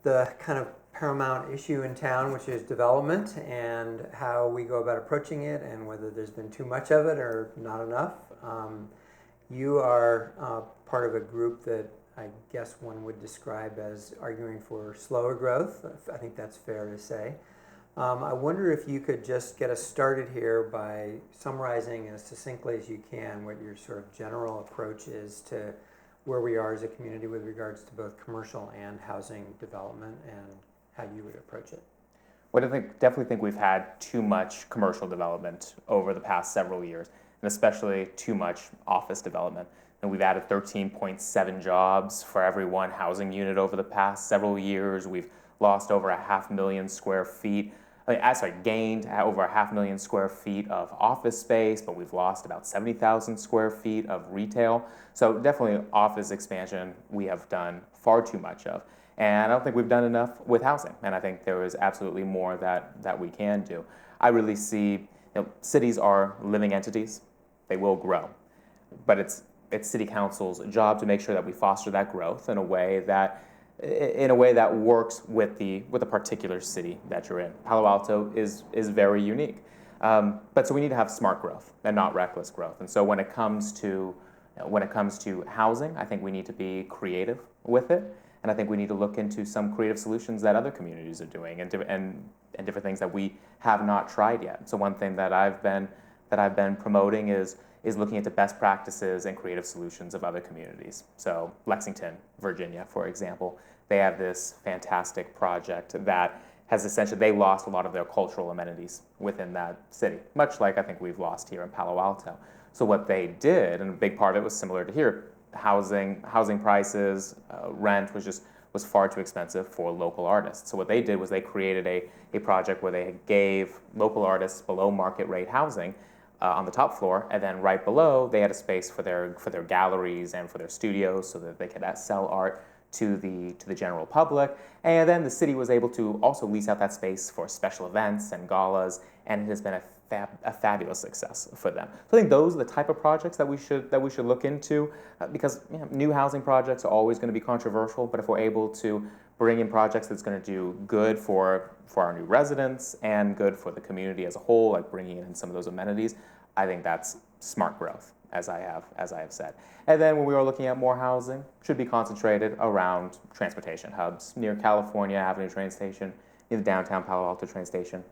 the kind of paramount issue in town, which is development and how we go about approaching it and whether there's been too much of it or not enough. You are part of a group that I guess one would describe as arguing for slower growth. I think that's fair to say. I wonder if you could just get us started here by summarizing as succinctly as you can what your sort of general approach is to where we are as a community with regards to both commercial and housing development and how you would approach it. Well, I definitely think we've had too much commercial development over the past several years, and especially too much office development. And we've added 13.7 jobs for every one housing unit over the past several years. We've lost over 500,000 square feet. Gained over 500,000 square feet of office space, but we've lost about 70,000 square feet of retail. So definitely office expansion we have done far too much of. And I don't think we've done enough with housing. And I think there is absolutely more that we can do. I really see, cities are living entities. They will grow. But it's city council's job to make sure that we foster that growth in a way that works with the particular city that you're in. Palo Alto is very unique, but so we need to have smart growth and not reckless growth. And so when it comes to housing, I think we need to be creative with it, and I think we need to look into some creative solutions that other communities are doing and different things that we have not tried yet. So one thing that I've been promoting is looking into best practices and creative solutions of other communities. So Lexington, Virginia, for example, they have this fantastic project that has essentially, they lost a lot of their cultural amenities within that city, much like I think we've lost here in Palo Alto. So what they did, and a big part of it was similar to here, housing prices, rent was far too expensive for local artists. So what they did was they created a project where they gave local artists below market rate housing on the top floor, and then right below they had a space for their galleries and for their studios so that they could sell art to the general public. And then the city was able to also lease out that space for special events and galas, and it has been a fabulous success for them. So I think those are the type of projects that we should look into, because new housing projects are always going to be controversial, but if we're able to bring in projects that's going to do good for our new residents and good for the community as a whole, like bringing in some of those amenities, I think that's smart growth, as I have said. And then when we are looking at more housing, should be concentrated around transportation hubs near California Avenue train station, near the downtown Palo Alto train station,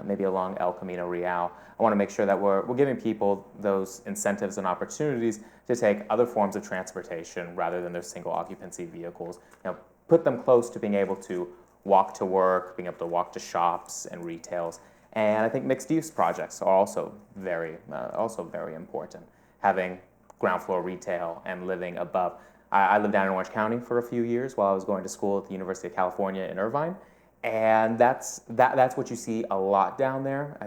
maybe along El Camino Real. I want to make sure that we're giving people those incentives and opportunities to take other forms of transportation rather than their single occupancy vehicles. Put them close to being able to walk to work, being able to walk to shops and retails. And I think mixed use projects are also very important. Having ground floor retail and living above. I lived down in Orange County for a few years while I was going to school at the University of California in Irvine. And that's what you see a lot down there.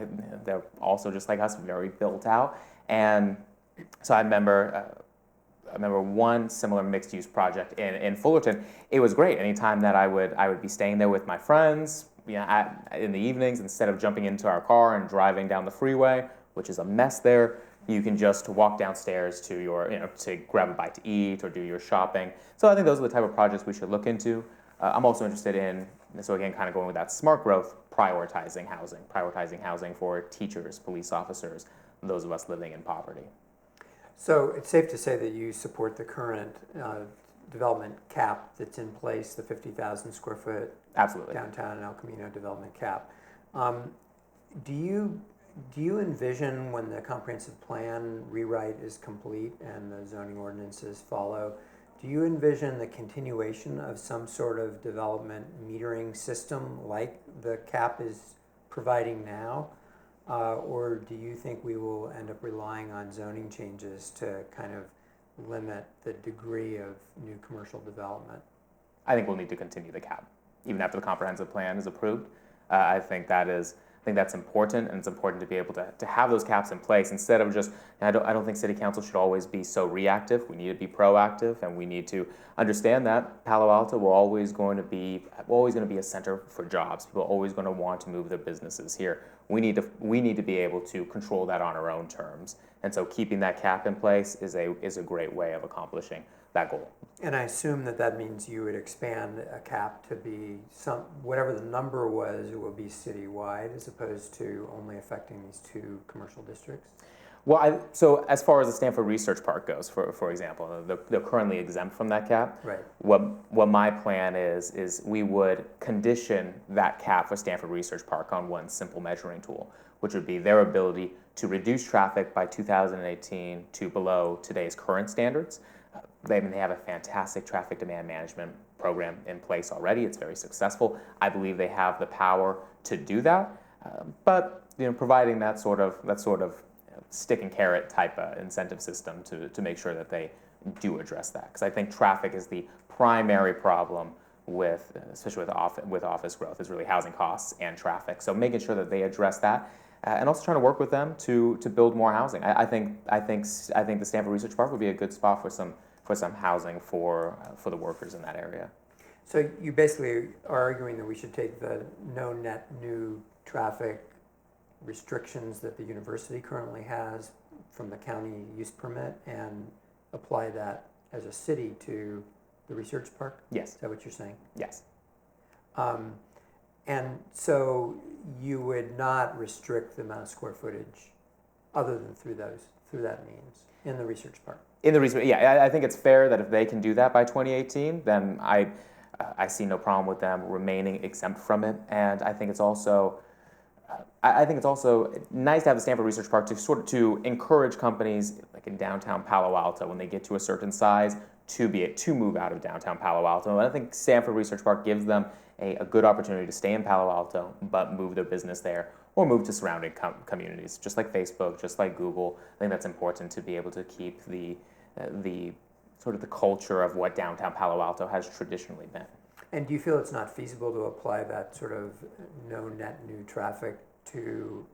They're also, just like us, very built out. And so I remember one similar mixed-use project in Fullerton. It was great. Anytime that I would be staying there with my friends, in the evenings, instead of jumping into our car and driving down the freeway, which is a mess there, you can just walk downstairs to to grab a bite to eat or do your shopping. So I think those are the type of projects we should look into. I'm also interested in, so again, kind of going with that smart growth, prioritizing housing for teachers, police officers, those of us living in poverty. So it's safe to say that you support the current development cap that's in place, the 50,000 square foot Absolutely. Downtown El Camino development cap. Do you envision, when the comprehensive plan rewrite is complete and the zoning ordinances follow, do you envision the continuation of some sort of development metering system like the cap is providing now? Or do you think we will end up relying on zoning changes to kind of limit the degree of new commercial development? I think we'll need to continue the cap, even after the comprehensive plan is approved. I think that's important, and it's important to be able to have those caps in place instead of just, I don't think city council should always be so reactive. We need to be proactive, and we need to understand that Palo Alto will always going to be a center for jobs. People are always going to want to move their businesses here. we need to be able to control that on our own terms. And so keeping that cap in place is a great way of accomplishing that goal. And I assume that means you would expand a cap to be whatever the number was, it will be citywide as opposed to only affecting these two commercial districts? Well, so as far as the Stanford Research Park goes, for example, they're currently exempt from that cap. Right. What my plan is we would condition that cap for Stanford Research Park on one simple measuring tool, which would be their ability to reduce traffic by 2018 to below today's current standards. They have a fantastic traffic demand management program in place already. It's very successful. I believe they have the power to do that, but providing that sort of stick and carrot type incentive system to make sure that they do address that. Because I think traffic is the primary problem especially with office growth, is really housing costs and traffic. So making sure that they address that, and also trying to work with them to build more housing. I think the Stanford Research Park would be a good spot for some housing for the workers in that area. So you basically are arguing that we should take the no net new traffic restrictions that the university currently has from the county use permit and apply that as a city to the research park? Yes. Is that what you're saying? Yes. And so you would not restrict the amount of square footage other than through that means in the research park? In the research, yeah, I think it's fair that if they can do that by 2018, then I see no problem with them remaining exempt from it. And I think it's also nice to have the Stanford Research Park to encourage companies like in downtown Palo Alto when they get to a certain size to move out of downtown Palo Alto. And I think Stanford Research Park gives them a good opportunity to stay in Palo Alto but move their business there or move to surrounding communities, just like Facebook, just like Google. I think that's important to be able to keep the sort of the culture of what downtown Palo Alto has traditionally been. And do you feel it's not feasible to apply that sort of no net new traffic to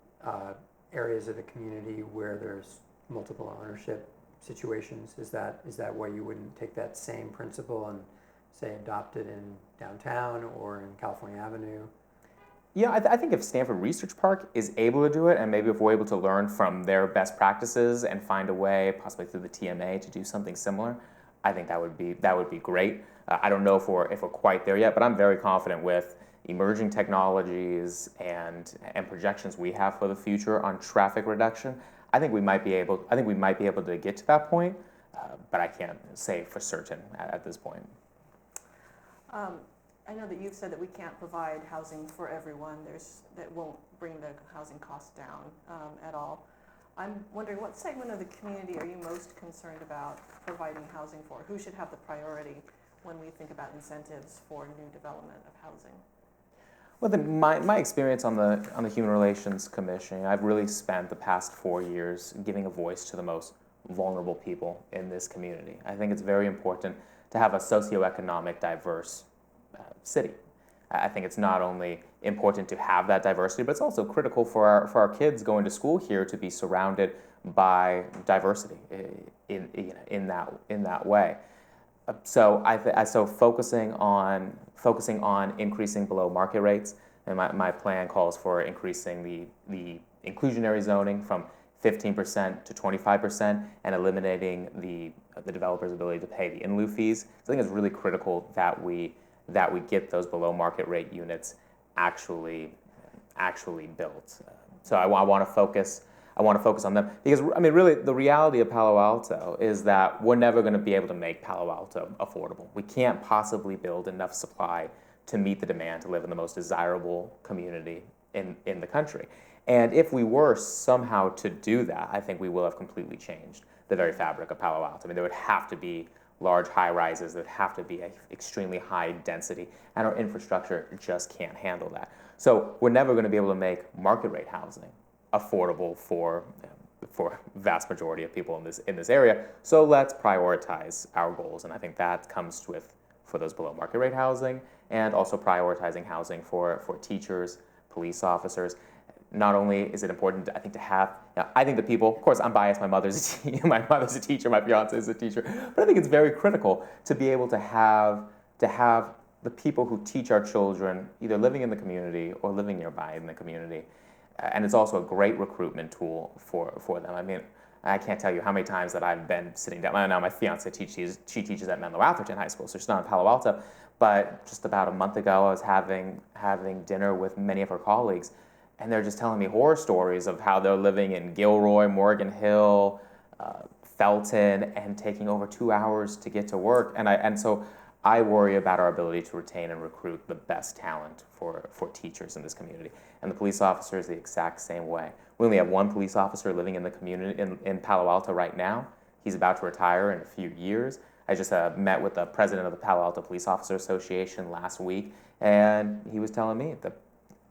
areas of the community where there's multiple ownership situations? Is that why you wouldn't take that same principle and say adopt it in downtown or in California Avenue? Yeah, I think if Stanford Research Park is able to do it, and maybe if we're able to learn from their best practices and find a way, possibly through the TMA, to do something similar, I think that would be great. I don't know if we're quite there yet, but I'm very confident with emerging technologies and projections we have for the future on traffic reduction. I think we might be able to get to that point, but I can't say for certain at this point. I know that you've said that we can't provide housing for everyone. That won't bring the housing costs down at all. I'm wondering, what segment of the community are you most concerned about providing housing for? Who should have the priority when we think about incentives for new development of housing? Well, my experience on the Human Relations Commission, I've really spent the past 4 years giving a voice to the most vulnerable people in this community. I think it's very important to have a socioeconomic diverse city. I think it's not only important to have that diversity, but it's also critical for our kids going to school here to be surrounded by diversity in that way. So focusing on increasing below market rates, and my plan calls for increasing the inclusionary zoning from 15% to 25% and eliminating the developer's ability to pay the in lieu fees. I think it's really critical that we get those below market rate units actually built. So I want to focus on them because, I mean, really the reality of Palo Alto is that we're never going to be able to make Palo Alto affordable. We can't possibly build enough supply to meet the demand to live in the most desirable community in the country. And if we were somehow to do that, I think we will have completely changed the very fabric of Palo Alto. I mean, there would have to be large high-rises that have to be extremely high density, and our infrastructure just can't handle that. So we're never going to be able to make market rate housing affordable for vast majority of people in this area. So let's prioritize our goals, and I think that comes for those below market rate housing, and also prioritizing housing for teachers, police officers. Not only is it important, I think, to have, I think the people, of course, I'm biased, my mother's a teacher, my fiance is a teacher, but I think it's very critical to be able to have the people who teach our children, either living in the community or living nearby in the community, and it's also a great recruitment tool for them. I mean, I can't tell you how many times that I've been sitting down. Now my fiance she teaches at Menlo Atherton High School, so she's not in Palo Alto. But just about a month ago, I was having dinner with many of her colleagues, and they're just telling me horror stories of how they're living in Gilroy, Morgan Hill, Felton, and taking over 2 hours to get to work. And so I worry about our ability to retain and recruit the best talent for teachers in this community. And the police officer is the exact same way. We only have one police officer living in the community in Palo Alto right now. He's about to retire in a few years. I just met with the president of the Palo Alto Police Officer Association last week, and he was telling me that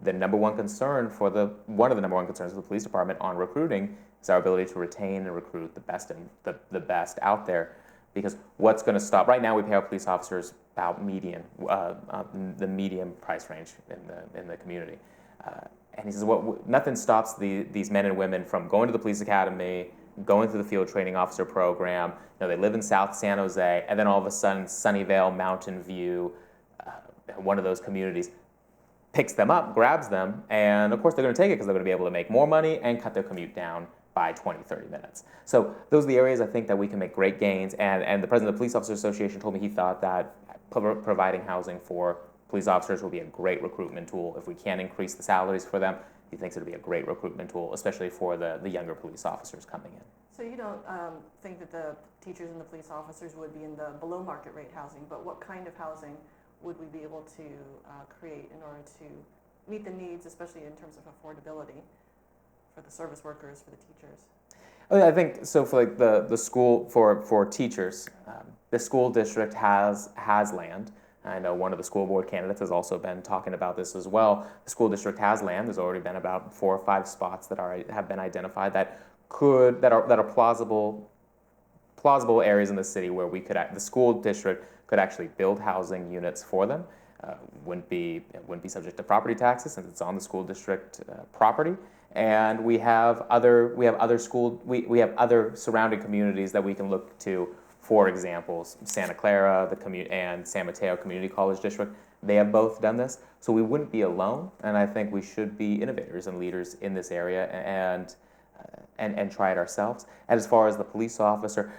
the number one concern one of the number one concerns of the police department on recruiting is our ability to retain and recruit the best and the best out there. Because what's going to stop? Right now, we pay our police officers about the median price range in the community. And he says, nothing stops these men and women from going to the police academy, going through the field training officer program. They live in South San Jose, and then all of a sudden, Sunnyvale, Mountain View, one of those communities, picks them up, grabs them, and of course they're going to take it because they're going to be able to make more money and cut their commute down by 20, 30 minutes. So those are the areas I think that we can make great gains. And the president of the Police Officer Association told me he thought that providing housing for police officers will be a great recruitment tool. If we can increase the salaries for them, he thinks it'll be a great recruitment tool, especially for the younger police officers coming in. So you don't think that the teachers and the police officers would be in the below market rate housing, but what kind of housing would we be able to create in order to meet the needs, especially in terms of affordability for the service workers, for the teachers? I think so. For like the school for teachers, the school district has land. I know one of the school board candidates has also been talking about this as well. The school district has land. There's already been about 4 or 5 spots that have been identified that are plausible areas in the city where the school district could actually build housing units for them. It wouldn't be subject to property taxes since it's on the school district property. And we have other surrounding communities that we can look to. For examples, Santa Clara, and San Mateo Community College District, they have both done this. So we wouldn't be alone, and I think we should be innovators and leaders in this area and try it ourselves. And as far as the police officer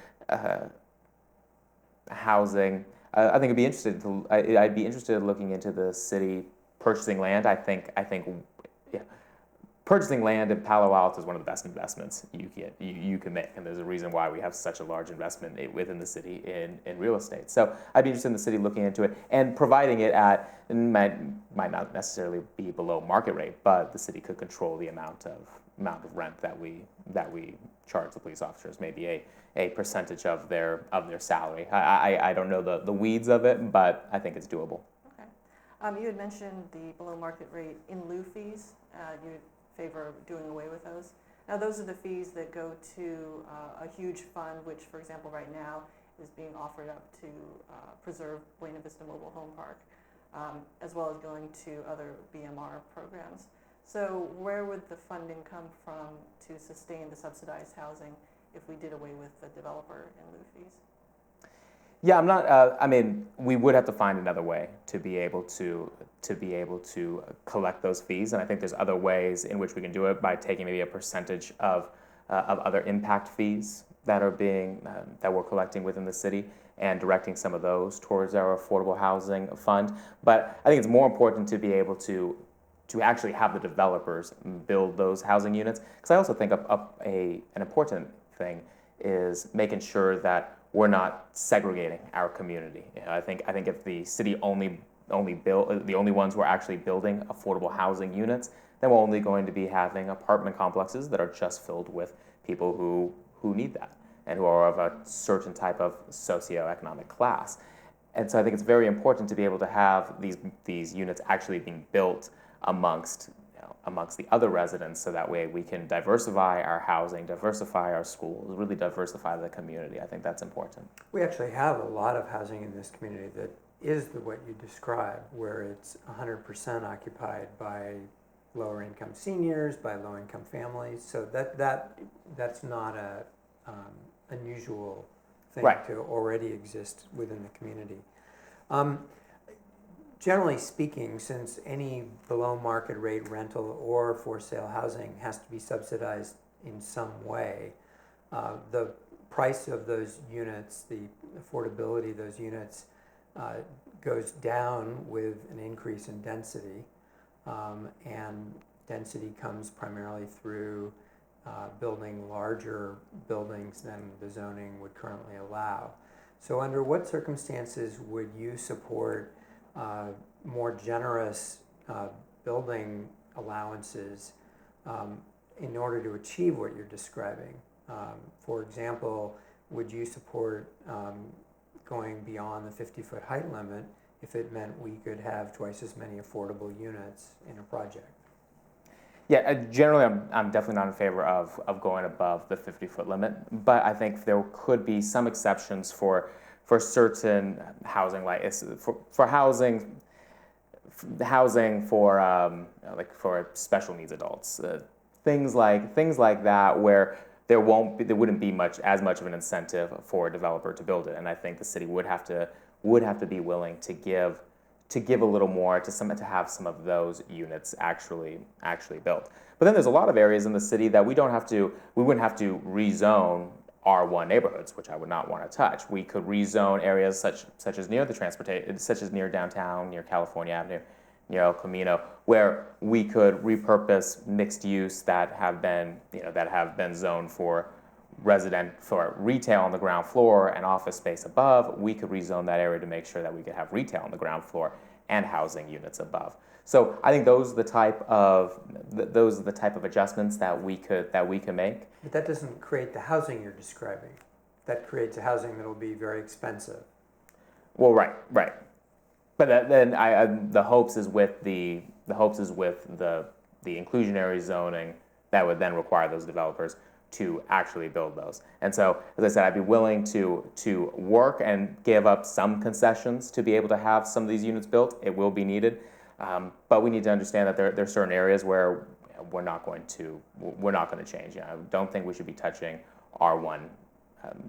housing, I think I'd be interested in looking into the city purchasing land. I think purchasing land in Palo Alto is one of the best investments you can make, and there's a reason why we have such a large investment within the city in real estate. So I'd be interested in the city looking into it and providing it might not necessarily be below market rate, but the city could control the amount of rent that we charge the police officers, maybe a percentage of their salary. I don't know the weeds of it, but I think it's doable. Okay. You had mentioned the below market rate in lieu fees. You favor doing away with those. Now those are the fees that go to a huge fund, which for example right now is being offered up to preserve Buena Vista Mobile Home Park, as well as going to other BMR programs. So where would the funding come from to sustain the subsidized housing if we did away with the developer in lieu fees? Yeah, I'm not. I mean, we would have to find another way to be able to collect those fees, and I think there's other ways in which we can do it by taking maybe a percentage of other impact fees that are that we're collecting within the city and directing some of those towards our affordable housing fund. But I think it's more important to be able to actually have the developers build those housing units, because I also think an important thing is making sure that we're not segregating our community. I think if the city only built the only ones who are actually building affordable housing units, then we're only going to be having apartment complexes that are just filled with people who need that and who are of a certain type of socioeconomic class. And so I think it's very important to be able to have these units actually being built amongst the other residents, so that way we can diversify our housing, diversify our schools, really diversify the community. I think that's important. We actually have a lot of housing in this community that is what you describe, where it's 100% occupied by lower income seniors, by low income families. So that's not a unusual thing Right. to already exist within the community. generally speaking, since any below market rate rental or for sale housing has to be subsidized in some way, the price of those units, the affordability of those units goes down with an increase in density. And density comes primarily through building larger buildings than the zoning would currently allow. So under what circumstances would you support more generous building allowances in order to achieve what you're describing? For example, would you support going beyond the 50-foot height limit if it meant we could have twice as many affordable units in a project? Yeah, generally I'm definitely not in favor of going above the 50-foot limit, but I think there could be some exceptions for certain housing, like for housing for like for special needs adults, things like that, where there wouldn't be as much of an incentive for a developer to build it, and I think the city would have to be willing to give a little more to have some of those units actually built. But then there's a lot of areas in the city that we wouldn't have to rezone R1 neighborhoods, which I would not want to touch. We could rezone areas such as near downtown, near California Avenue, near El Camino, where we could repurpose mixed use that have been zoned for retail on the ground floor and office space above. We could rezone that area to make sure that we could have retail on the ground floor and housing units above. So I think those are the type of adjustments that we could make. But that doesn't create the housing you're describing. That creates a housing that will be very expensive. Well, right. But then the hopes is with the inclusionary zoning that would then require those developers to actually build those. And so, as I said, I'd be willing to work and give up some concessions to be able to have some of these units built. It will be needed, but we need to understand that there are certain areas where we're not going to change. I don't think we should be touching R1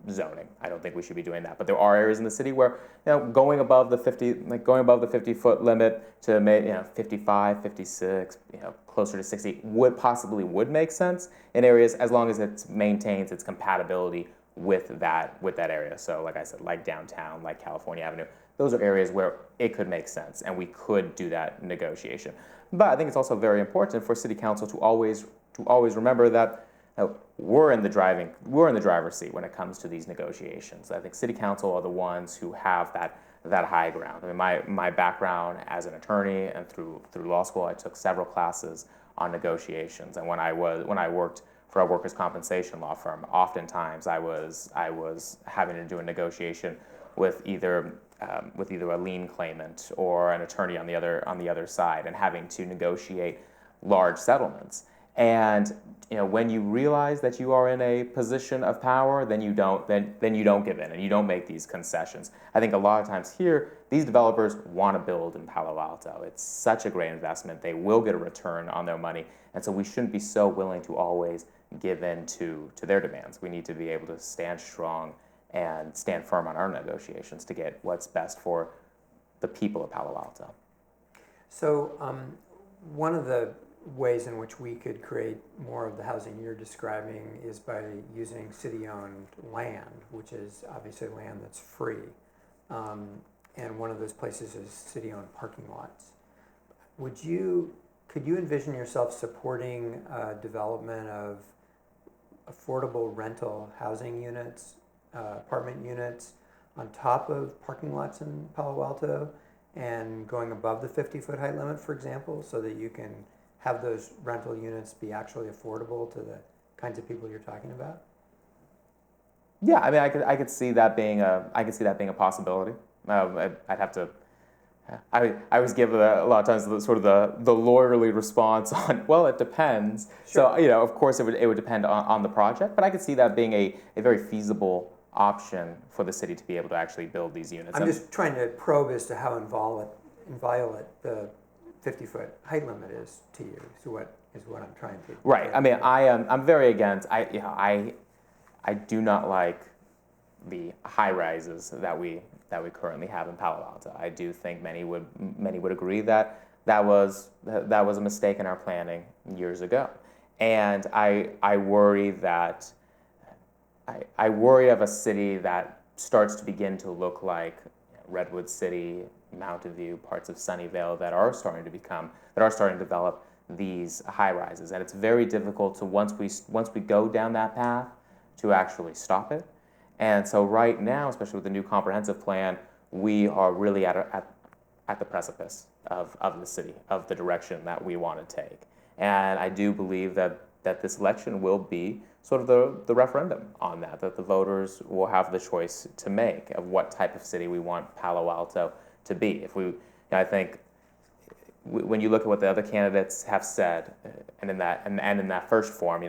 zoning. I don't think we should be doing that. But there are areas in the city where going above the 50-foot limit to make 55, 56, closer to 60 would make sense in areas as long as it maintains its compatibility with that area. So like I said, like downtown, like California Avenue, those are areas where it could make sense and we could do that negotiation. But I think it's also very important for City Council to always remember that we're in the driver's seat when it comes to these negotiations. I think City Council are the ones who have that high ground. I mean, my background as an attorney and through law school, I took several classes on negotiations. And when I worked for a workers' compensation law firm, oftentimes I was having to do a negotiation with either a lien claimant or an attorney on the other side, and having to negotiate large settlements. And when you realize that you are in a position of power, then you don't give in and you don't make these concessions. I think a lot of times here, these developers want to build in Palo Alto. It's such a great investment. They will get a return on their money, and so we shouldn't be so willing to always give in to their demands. We need to be able to stand strong and stand firm on our negotiations to get what's best for the people of Palo Alto. So one of the ways in which we could create more of the housing you're describing is by using city-owned land, which is obviously land that's free. And one of those places is city-owned parking lots. Could you envision yourself supporting development of affordable rental housing units, apartment units, on top of parking lots in Palo Alto, and going above the 50-foot height limit, for example, so that you can have those rental units be actually affordable to the kinds of people you're talking about? Yeah, I mean, I could see that being a possibility. I'd have to. I always give a lot of times the lawyerly response on, well, it depends. Sure. So of course it would depend on the project, but I could see that being a very feasible option for the city to be able to actually build these units. I'm just trying to probe as to how inviolate the 50-foot height limit is to you. So what I'm trying to. Right. I mean, I'm very against. I do not like the high rises that we currently have in Palo Alto. I do think many would agree that that was a mistake in our planning years ago, and I worry that I worry of a city that starts to begin to look like Redwood City, Mountain View, parts of Sunnyvale that are starting to develop these high rises, and it's very difficult to once we go down that path to actually stop it. And so right now, especially with the new comprehensive plan, we are really at the precipice of the city, of the direction that we want to take. And I do believe that this election will be sort of the referendum on that the voters will have the choice to make of what type of city we want Palo Alto to be. I think when you look at what the other candidates have said, and in that first form,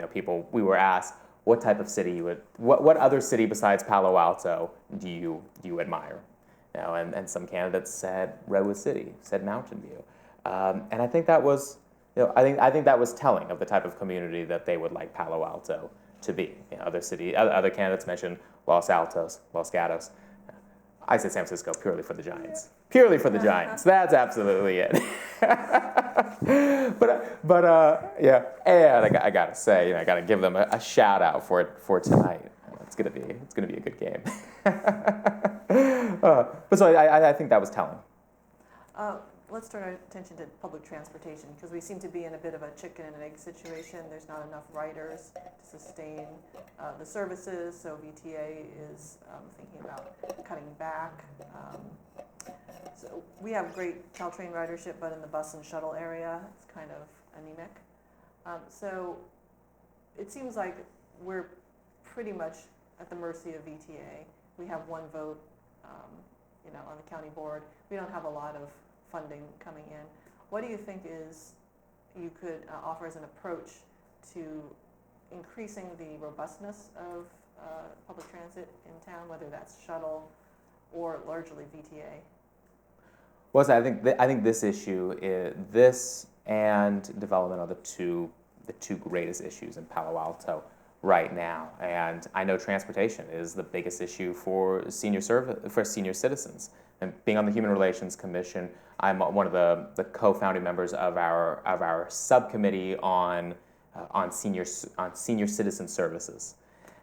we were asked what type of city what other city besides Palo Alto do you admire? And some candidates said Redwood City, said Mountain View, and I think that was, I think that was telling of the type of community that they would like Palo Alto to be. Other candidates mentioned Los Altos, Los Gatos. I say San Francisco purely for the Giants. Purely for the Giants. That's absolutely it. Yeah, and I gotta say, I gotta give them a shout out for tonight. It's gonna be a good game. But so I think that was telling. Let's turn our attention to public transportation, because we seem to be in a bit of a chicken and egg situation. There's not enough riders to sustain the services, so VTA is thinking about cutting back. So we have great Caltrain ridership, but in the bus and shuttle area, it's kind of anemic. So it seems like we're pretty much at the mercy of VTA. We have one vote, on the county board. We don't have a lot of funding coming in. What do you think you could offer as an approach to increasing the robustness of public transit in town, whether that's shuttle or largely VTA? Well, so I think this issue this and development are the two greatest issues in Palo Alto right now. And I know transportation is the biggest issue for senior citizens. And being on the Human Relations Commission, I'm one of the co-founding members of our subcommittee on senior citizen services.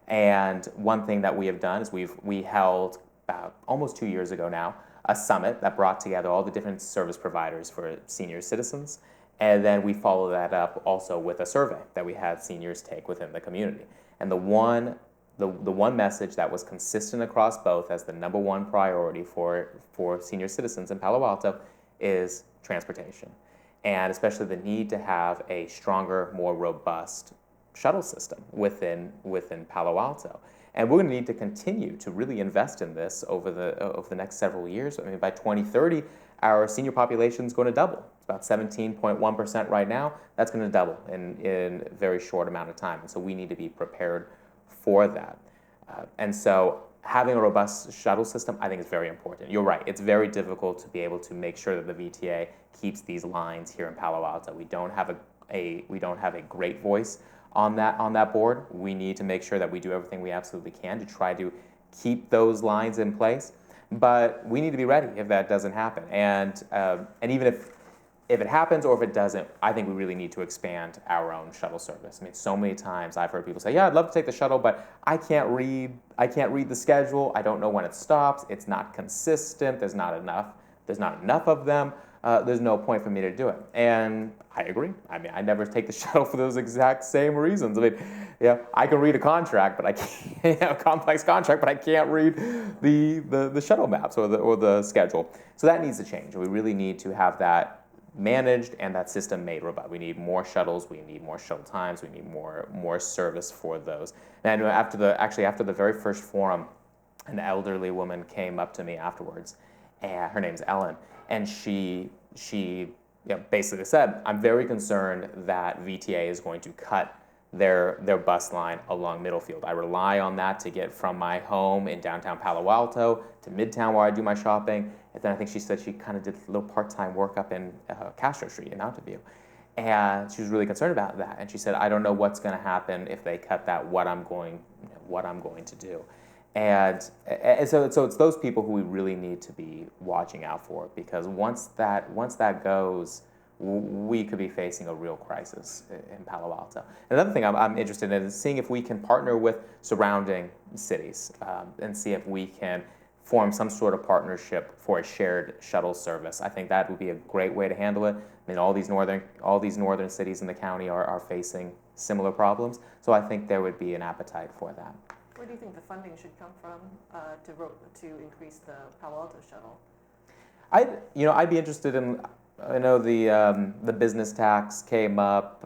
And one thing that we have done is we held about almost 2 years ago now a summit that brought together all the different service providers for senior citizens. And then we followed that up also with a survey that we had seniors take within the community. And the one message that was consistent across both as the number one priority for senior citizens in Palo Alto is transportation, and especially the need to have a stronger, more robust shuttle system within Palo Alto. And we're going to need to continue to really invest in this over the next several years. I mean, by 2030, our senior population is going to double. It's about 17.1% right now. That's going to double in a very short amount of time. And so we need to be prepared for that. And so having a robust shuttle system, I think, is very important. You're right. It's very difficult to be able to make sure that the VTA keeps these lines here in Palo Alto. We don't have a great voice on that board. We need to make sure that we do everything we absolutely can to try to keep those lines in place. But we need to be ready if that doesn't happen. And even if it happens or if it doesn't, I think we really need to expand our own shuttle service. I mean, so many times I've heard people say, "Yeah, I'd love to take the shuttle, but I can't read the schedule. I don't know when it stops. It's not consistent. There's not enough of them. There's no point for me to do it." And I agree. I mean, I never take the shuttle for those exact same reasons. I mean, I can read a contract, but I can't, a complex contract, but I can't read the shuttle maps or the schedule. So that needs to change. We really need to have that managed and that system made robust. We need more shuttles. We need more shuttle times. We need more service for those. And after the very first forum, an elderly woman came up to me afterwards, and her name's Ellen, and she basically said, "I'm very concerned that VTA is going to cut their bus line along Middlefield. I rely on that to get from my home in downtown Palo Alto to Midtown where I do my shopping." And then I think she said she kind of did a little part-time work up in Castro Street in Mountain View. And she was really concerned about that. And she said, "I don't know what's going to happen if they cut that, what I'm going to do." and so it's those people who we really need to be watching out for, because once that goes, we could be facing a real crisis in Palo Alto. Another thing I'm interested in is seeing if we can partner with surrounding cities and see if we can form some sort of partnership for a shared shuttle service. I think that would be a great way to handle it. I mean, all these northern cities in the county are facing similar problems, so I think there would be an appetite for that. Where do you think the funding should come from to increase the Palo Alto shuttle? I'd be interested in. I know the business tax came up,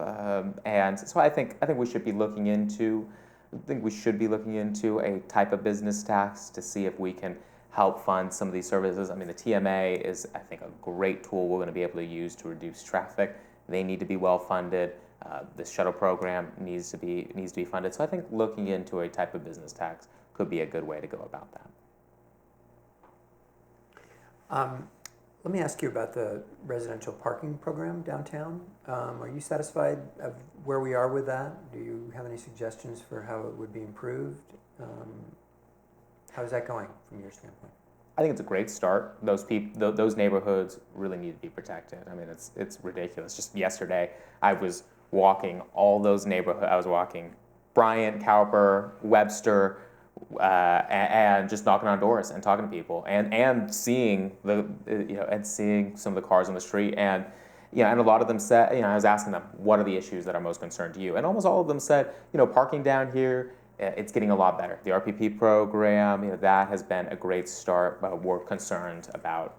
and so I think we should be looking into. I think we should be looking into a type of business tax to see if we can help fund some of these services. I mean, the TMA is, I think, a great tool we're going to be able to use to reduce traffic. They need to be well funded. The shuttle program needs to be funded. So I think looking into a type of business tax could be a good way to go about that. Let me ask you about the residential parking program downtown. Are you satisfied of where we are with that? Do you have any suggestions for how it would be improved? How is that going from your standpoint? I think it's a great start. Those neighborhoods really need to be protected. I mean, it's ridiculous. Just yesterday, I was walking all those neighborhoods. I was walking Bryant, Cowper, Webster, and just knocking on doors and talking to people and seeing seeing some of the cars on the street, and and a lot of them said, I was asking them, what are the issues that are most concerned to you, and almost all of them said, parking down here, it's getting a lot better. The RPP program, that has been a great start, but we're concerned about.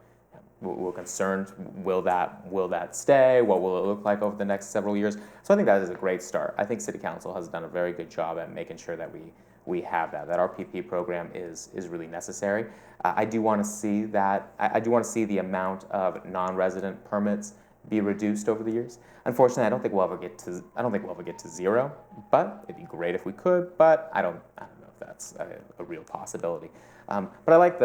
We're concerned, will that stay? What will it look like over the next several years? So I think that is a great start. I think City Council has done a very good job at making sure that we have that RPP program is really necessary. I do want to see that. I do want to see the amount of non-resident permits be reduced over the years. Unfortunately, I don't think we'll ever get to zero. But it'd be great if we could. But I don't know if that's a real possibility. But I like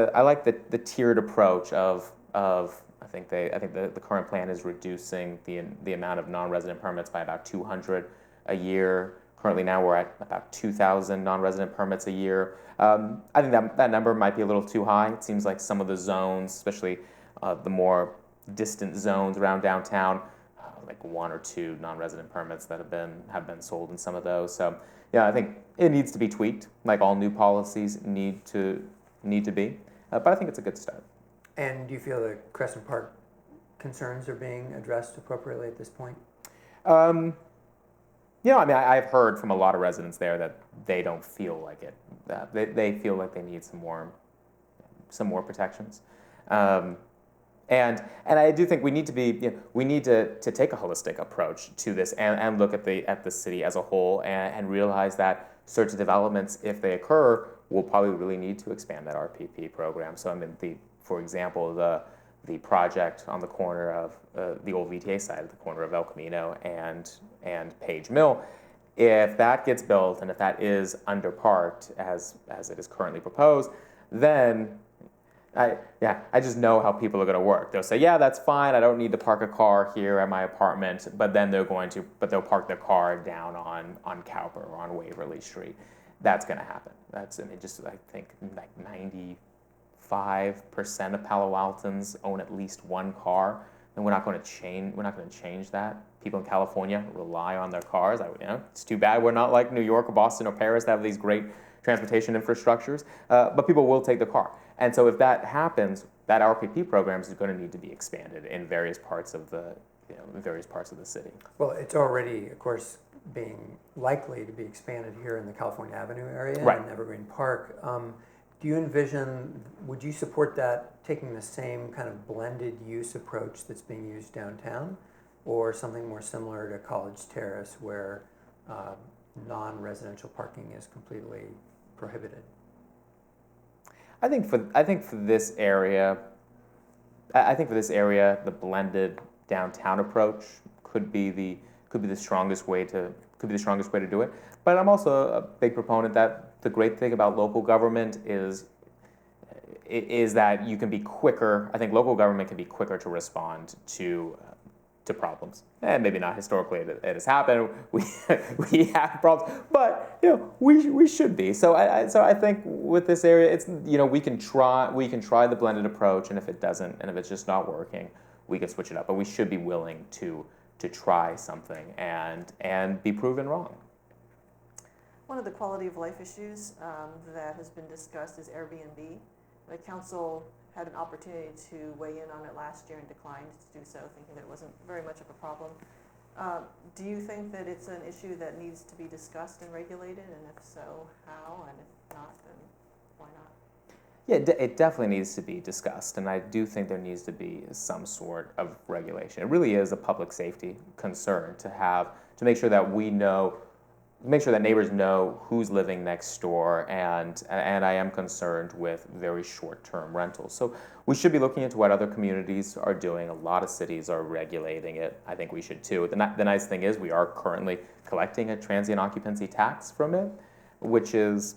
the tiered approach of I think the current plan is reducing the amount of non-resident permits by about 200 a year. Currently now we're at about 2,000 non-resident permits a year. I think that number might be a little too high. It seems like some of the zones, especially the more distant zones around downtown, like 1 or 2 non-resident permits that have been sold in some of those. So I think it needs to be tweaked, like all new policies need to be. But I think it's a good start. And do you feel the Crescent Park concerns are being addressed appropriately at this point? I've heard from a lot of residents there that they don't feel like it. They feel like they need some more protections. And I do think we need to take a holistic approach to this and look at the city as a whole and realize that certain developments, if they occur, will probably really need to expand that RPP program. So for example, the project on the corner of the old VTA site, at the corner of El Camino and Page Mill, if that gets built and if that is underparked as it is currently proposed, then I just know how people are going to work. They'll say, yeah, that's fine. I don't need to park a car here at my apartment, but then they'll park their car down on Cowper or on Waverly Street. That's going to happen. I think like 95% of Palo Altans own at least one car, and we're not going to change that. People in California rely on their cars. It's too bad we're not like New York or Boston or Paris that have these great transportation infrastructures, but people will take the car. And so if that happens, that RPP program is going to need to be expanded in various parts of the city. Well, it's already, of course, being likely to be expanded here in the California Avenue area, right, in Evergreen Park. Do you envision, would you support that taking the same kind of blended use approach that's being used downtown, or something more similar to College Terrace where non-residential parking is completely prohibited? I think for this area, the blended downtown approach could be the strongest way to do it. But I'm also a big proponent that the great thing about local government is that you can be quicker. I think local government can be quicker to respond to to problems. And maybe not historically it has happened. We we have problems, but we should be. So I think with this area, it's we can try the blended approach, and if it doesn't, and if it's just not working, we can switch it up. But we should be willing to try something and be proven wrong. One of the quality of life issues that has been discussed is Airbnb. The council had an opportunity to weigh in on it last year and declined to do so, thinking that it wasn't very much of a problem. Do you think that it's an issue that needs to be discussed and regulated, and if so, how, and if not, then why not? Yeah, it definitely needs to be discussed, and I do think there needs to be some sort of regulation. It really is a public safety concern to make sure that make sure that neighbors know who's living next door, and I am concerned with very short-term rentals. So we should be looking into what other communities are doing. A lot of cities are regulating it. I think we should too. The nice thing is we are currently collecting a transient occupancy tax from it, which is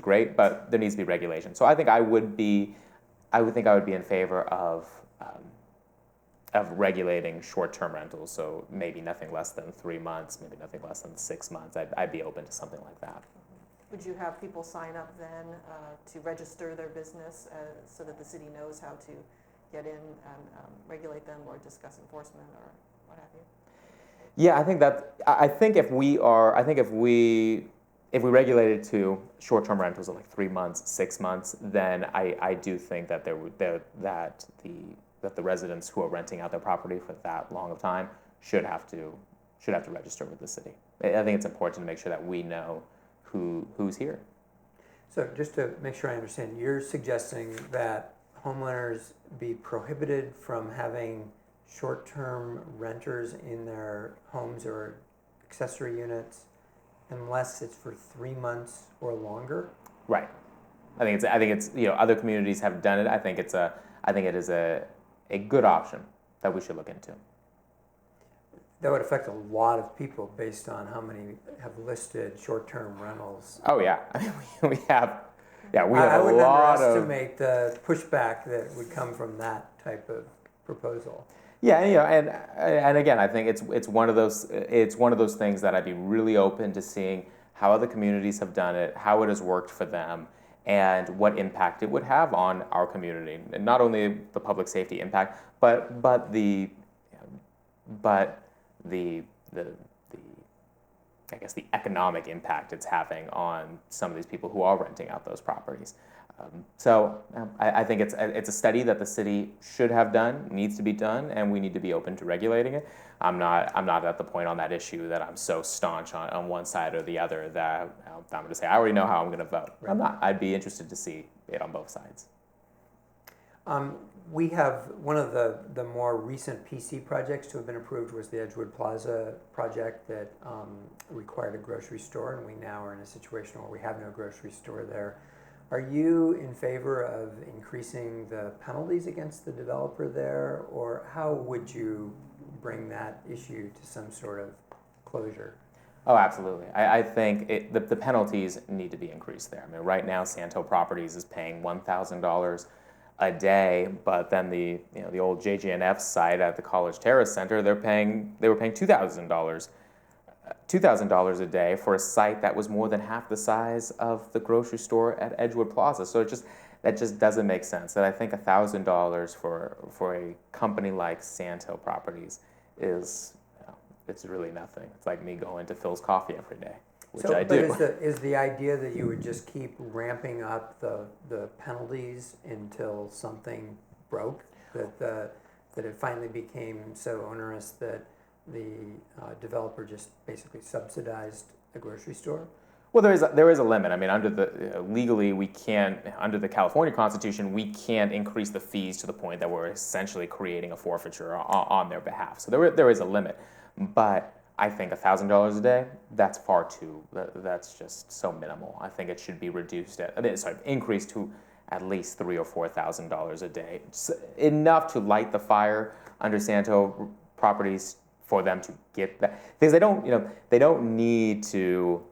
great, but there needs to be regulation. So I think I would be in favor of regulating short-term rentals, so maybe nothing less than 3 months, maybe nothing less than 6 months. I'd be open to something like that. Would you have people sign up then to register their business so that the city knows how to get in and regulate them or discuss enforcement or what have you? Yeah, I think if we regulated to short-term rentals of like 3 months, 6 months, then I do think that that the residents who are renting out their property for that long of time should have to register with the city. I think it's important to make sure that we know who's here. So just to make sure I understand, you're suggesting that homeowners be prohibited from having short-term renters in their homes or accessory units unless it's for 3 months or longer? Right. I think it's other communities have done it. I think it is a good option that we should look into. That would affect a lot of people based on how many have listed short-term rentals. Oh yeah, I mean, we have I a would lot of. underestimate the pushback that would come from that type of proposal. Yeah, and again, I think it's one of those things that I'd be really open to seeing how other communities have done it, how it has worked for them, and what impact it would have on our community, and not only the public safety impact, but the I guess the economic impact it's having on some of these people who are renting out those properties. I think it's a study that the city should have done, needs to be done, and we need to be open to regulating it. I'm not at the point on that issue that I'm so staunch on one side or the other that I'm going to say I already know how I'm going to vote. Right. I'm not. I'd be interested to see it on both sides. We have one of the more recent PC projects to have been approved was the Edgewood Plaza project that required a grocery store, and we now are in a situation where we have no grocery store there. Are you in favor of increasing the penalties against the developer there, or how would you bring that issue to some sort of closure? Oh, absolutely. I think the penalties need to be increased there. I mean, right now, Santo Properties is paying $1,000 a day, but then the old JJNF site at the College Terrace Center, they were paying $2,000 a day for a site that was more than half the size of the grocery store at Edgewood Plaza. So that just doesn't make sense. And I think $1,000 for a company like Santo Properties it's really nothing. It's like me going to Phil's Coffee every day, which I do. But is the idea that you would just keep ramping up the penalties until something broke, that it finally became so onerous that the developer just basically subsidized the grocery store? Well, there is a limit. I mean, legally we can't, under the California Constitution, we can't increase the fees to the point that we're essentially creating a forfeiture on their behalf. So there is a limit, but I think $1,000 a day, that's that's just so minimal. I think it should be increased to at least $3,000 or $4,000 a day. It's enough to light the fire under Santo Properties for them to get that, because they don't need to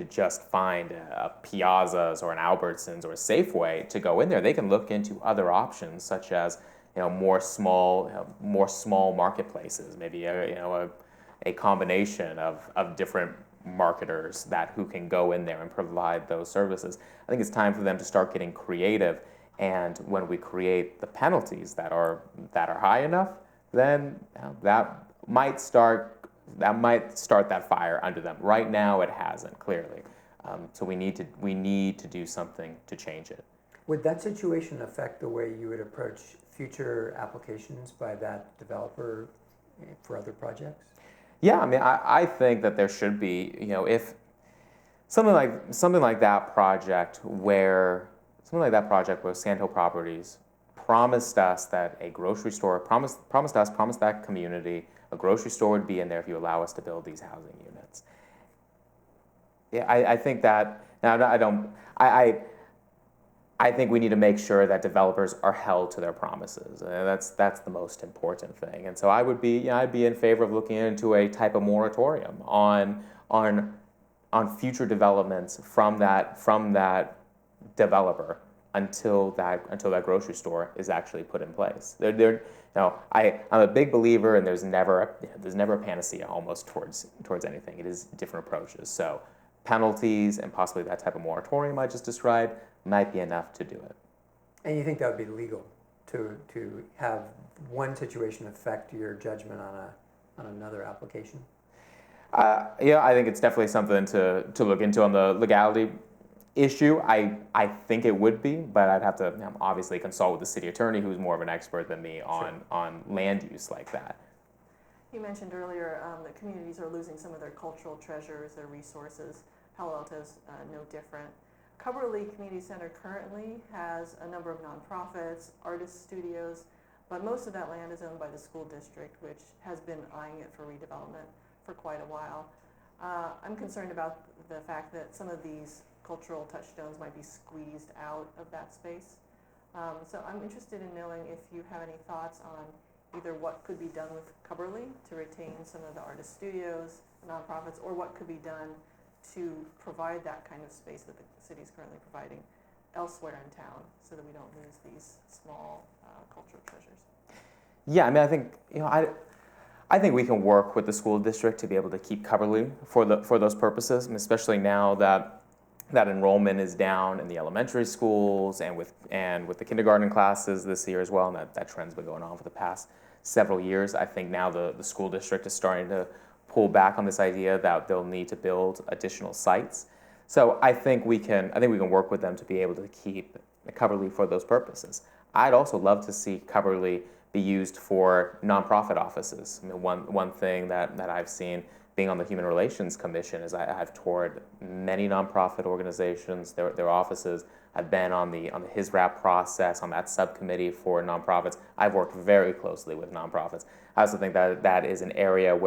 just find a Piazza's or an Albertsons or a Safeway to go in there. They can look into other options such as more small marketplaces, maybe a combination of different marketers who can go in there and provide those services. I think it's time for them to start getting creative, and when we create the penalties that are high enough, then that might start that fire under them. Right now, it hasn't, clearly. So we need to do something to change it. Would that situation affect the way you would approach future applications by that developer for other projects? Yeah, I mean, I think that there should be, if something like that project where Sandhill Properties promised us that a grocery store promised that community a grocery store would be in there if you allow us to build these housing units. Yeah, I think that now I think we need to make sure that developers are held to their promises. That's the most important thing. And so I'd be in favor of looking into a type of moratorium on future developments from that developer until that grocery store is actually put in place. I'm a big believer, and there's never a panacea almost towards anything. It is different approaches. So penalties and possibly that type of moratorium I just described might be enough to do it. And you think that would be legal to have one situation affect your judgment on another application? Yeah, I think it's definitely something to look into on the legality issue. I think it would be, but I'd have to obviously consult with the city attorney, who's more of an expert than me on land use like that. You mentioned earlier that communities are losing some of their cultural treasures, their resources. Palo Alto's no different. Cumberly Community Center currently has a number of nonprofits, artist studios, but most of that land is owned by the school district, which has been eyeing it for redevelopment for quite a while. I'm concerned about the fact that some of these cultural touchstones might be squeezed out of that space. So I'm interested in knowing if you have any thoughts on either what could be done with Cumberly to retain some of the artist studios, nonprofits, or what could be done to provide that kind of space that the city is currently providing elsewhere in town, so that we don't lose these small cultural treasures. Yeah, I mean, I think we can work with the school district to be able to keep Cumberly for those purposes, and especially now that enrollment is down in the elementary schools and with the kindergarten classes this year as well, and that trend's been going on for the past several years. I think now the school district is starting to pull back on this idea that they'll need to build additional sites. So I think we can work with them to be able to keep Cumberly for those purposes. I'd also love to see Cumberly be used for nonprofit offices. I mean, one thing that I've seen being on the Human Relations Commission is I've toured many nonprofit organizations, their offices. I've been on the HISRAP process, on that subcommittee for nonprofits. I've worked very closely with nonprofits. I also think that is an area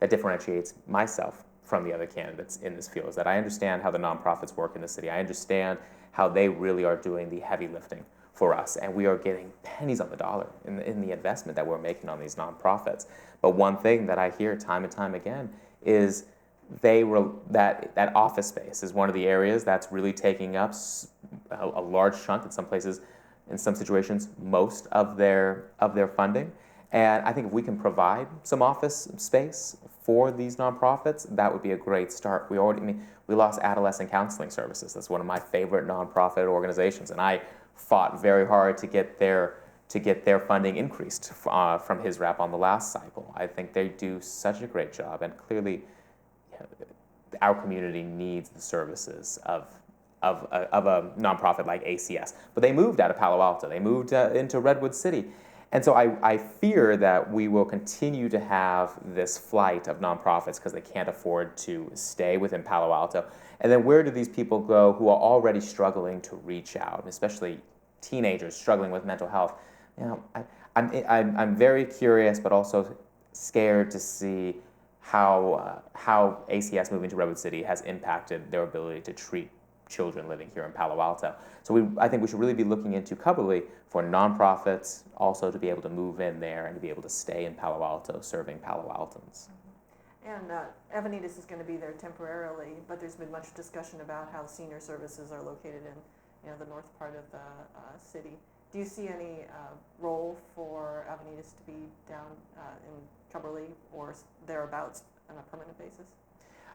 that differentiates myself from the other candidates in this field, is that I understand how the nonprofits work in the city. I understand how they really are doing the heavy lifting for us, and we are getting pennies on the dollar in the investment that we're making on these nonprofits. But one thing that I hear time and time again is that office space is one of the areas that's really taking up a large chunk, in some places, in some situations, most of their funding. And I think if we can provide some office space for these nonprofits, that would be a great start. We lost adolescent counseling services. That's one of my favorite nonprofit organizations, and I fought very hard to get their funding increased from HISRAP on the last cycle. I think they do such a great job, and clearly our community needs the services of a nonprofit like ACS. But they moved out of Palo Alto. They moved into Redwood City. And so I fear that we will continue to have this flight of nonprofits because they can't afford to stay within Palo Alto. And then where do these people go who are already struggling to reach out, especially teenagers struggling with mental health? I'm very curious, but also scared to see how ACS moving to Redwood City has impacted their ability to treat children living here in Palo Alto. So I think we should really be looking into Cumberly for nonprofits also to be able to move in there and to be able to stay in Palo Alto serving Palo Altans. And Avanitas is going to be there temporarily, but there's been much discussion about how senior services are located in the north part of the city. Do you see any role for Avenidas to be down in Cumberly or thereabouts on a permanent basis?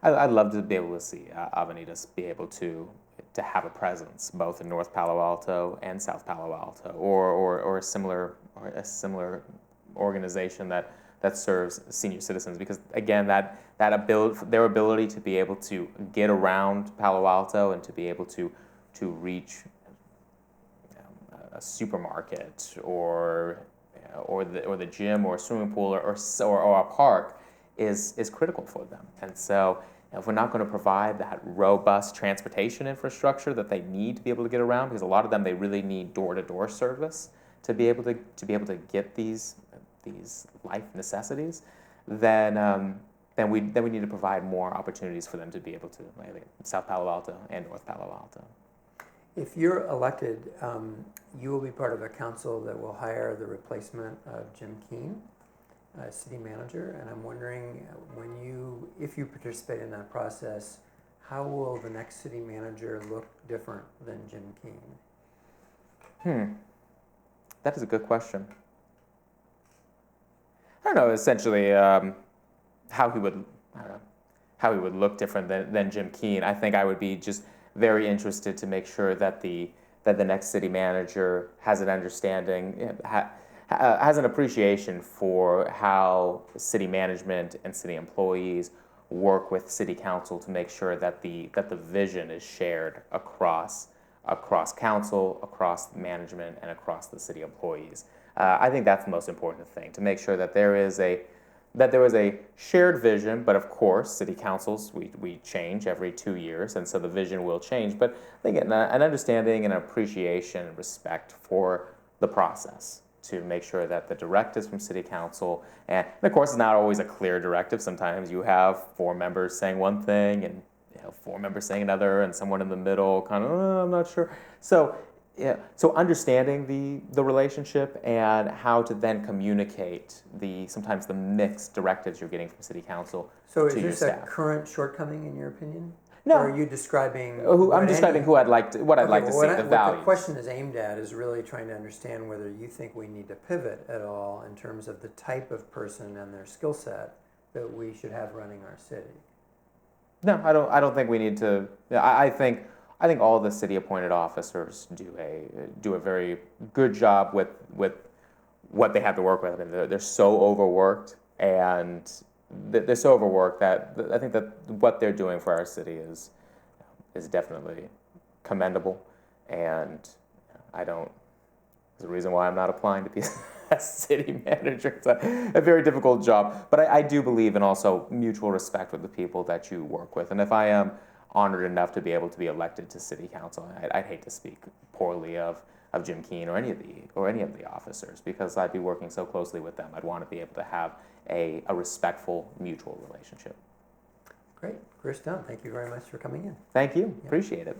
I'd love to be able to see Avenidas be able to have a presence both in North Palo Alto and South Palo Alto, or a similar organization that serves senior citizens, because again their ability to be able to get around Palo Alto and to be able to reach a supermarket or the gym or a swimming pool or a park is critical for them. And so if we're not going to provide that robust transportation infrastructure that they need to be able to get around, because a lot of them, they really need door-to-door service to be able to get these life necessities, then we need to provide more opportunities for them to be able to, like South Palo Alto and North Palo Alto. If you're elected, you will be part of a council that will hire the replacement of Jim Keene, city manager, and I'm wondering if you participate in that process, how will the next city manager look different than Jim Keene? That is a good question. I don't know. Essentially, how he would look different than Jim Keene. I think I would be just very interested to make sure that the next city manager has an understanding, has an appreciation for how city management and city employees work with city council to make sure that the vision is shared across council, across management, and across the city employees. I think that's the most important thing, to make sure that there is a shared vision. But of course, city councils, we change every 2 years, and so the vision will change. But I think an understanding and appreciation and respect for the process, to make sure that the directives from city council, and of course it's not always a clear directive. Sometimes you have 4 members saying one thing and 4 members saying another, and someone in the middle kind of, I'm not sure. So understanding the relationship and how to then communicate sometimes the mixed directives you're getting from city council So to your is this staff. a current shortcoming in your opinion? No. Or are you describing... I'm describing what I'd like to see, the What values. the question is aimed at is really trying to understand whether you think we need to pivot at all in terms of the type of person and their skill set that we should have running our city. No, I don't think we need to. I think all the city appointed officers do a very good job with what they have to work with. I mean, they're so overworked, and they're so overworked that I think that what they're doing for our city is definitely commendable, and there's a reason why I'm not applying to be a city manager. It's a very difficult job, but I do believe in also mutual respect with the people that you work with. And if I am honored enough to be able to be elected to city council, I'd hate to speak poorly of Jim Keene or any of the officers, because I'd be working so closely with them. I'd want to be able to have a respectful, mutual relationship. Great. Greer Stone, thank you very much for coming in. Thank you. Appreciate it.